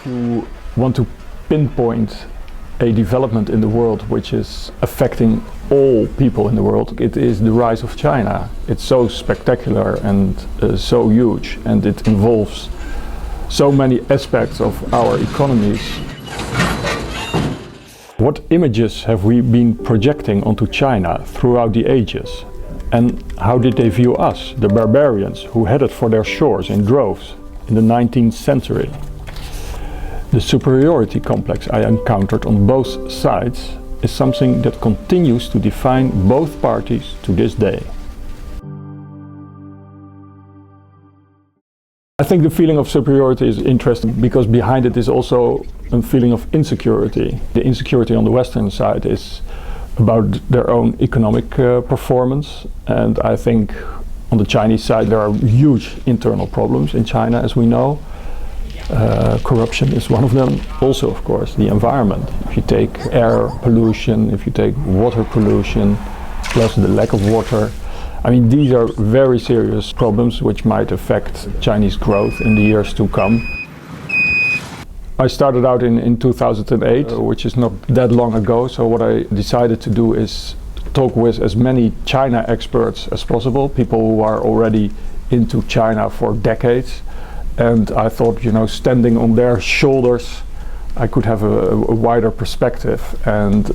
If you want to pinpoint a development in the world which is affecting all people in the world, it is the rise of China. It's so spectacular and so huge, and it involves so many aspects of our economies. What images have we been projecting onto China throughout the ages? And how did they view us, the barbarians who headed for their shores in droves in the 19th century? The superiority complex I encountered on both sides is something that continues to define both parties to this day. I think the feeling of superiority is interesting because behind it is also a feeling of insecurity. The insecurity on the Western side is about their own economic performance, and I think on the Chinese side there are huge internal problems in China, as we know. Corruption is one of them. Also, of course, the environment. If you take air pollution, if you take water pollution, plus the lack of water, I mean, these are very serious problems which might affect Chinese growth in the years to come. I started out in 2008, which is not that long ago, so what I decided to do is talk with as many China experts as possible, people who are already into China for decades. And I thought, you know, standing on their shoulders, I could have a wider perspective and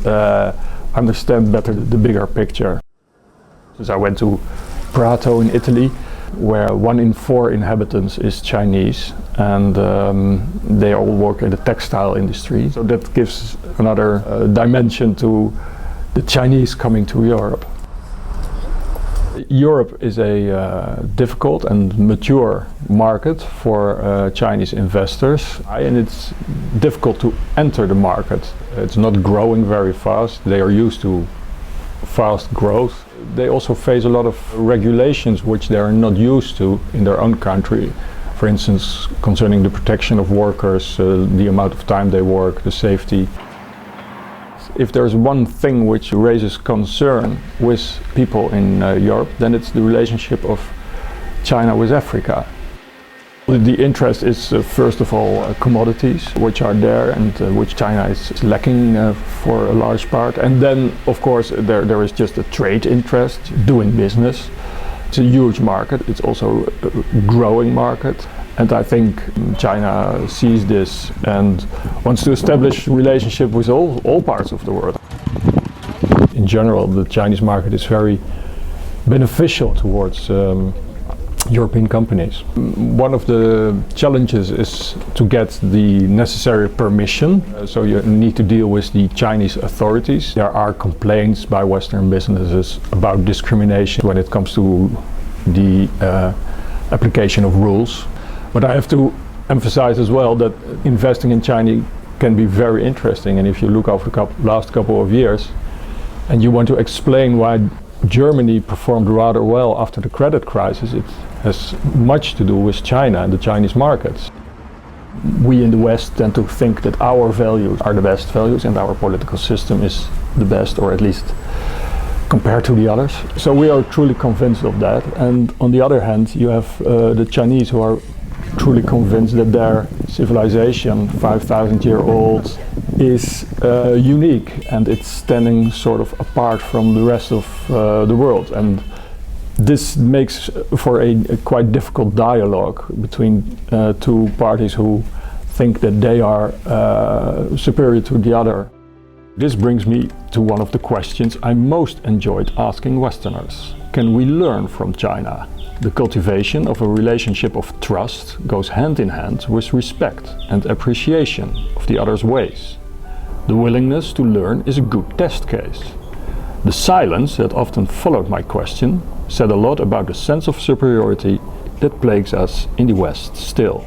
understand better the bigger picture. So I went to Prato in Italy, where 1 in 4 inhabitants is Chinese, and they all work in the textile industry. So that gives another dimension to the Chinese coming to Europe. Europe is a difficult and mature market for Chinese investors, and it's difficult to enter the market. It's not growing very fast. They are used to fast growth. They also face a lot of regulations which they are not used to in their own country. For instance, concerning the protection of workers, the amount of time they work, the safety. If there's one thing which raises concern with people in Europe, then it's the relationship of China with Africa. The interest is first of all commodities which are there and which China is lacking for a large part. And then of course there is just a trade interest, doing business. It's a huge market, it's also a growing market. And I think China sees this and wants to establish a relationship with all parts of the world. In general, the Chinese market is very beneficial towards European companies. One of the challenges is to get the necessary permission, so you need to deal with the Chinese authorities. There are complaints by Western businesses about discrimination when it comes to the application of rules. But I have to emphasize as well that investing in China can be very interesting, and if you look over the last couple of years and you want to explain why Germany performed rather well after the credit crisis, it has much to do with China and the Chinese markets. We in the West tend to think that our values are the best values and our political system is the best, or at least compared to the others. So we are truly convinced of that, and on the other hand you have the Chinese who are truly convinced that their civilization, 5,000-year-old, is unique and it's standing sort of apart from the rest of the world. And this makes for a quite difficult dialogue between two parties who think that they are superior to the other. This brings me to one of the questions I most enjoyed asking Westerners. Can we learn from China? The cultivation of a relationship of trust goes hand in hand with respect and appreciation of the other's ways. The willingness to learn is a good test case. The silence that often followed my question said a lot about the sense of superiority that plagues us in the West still.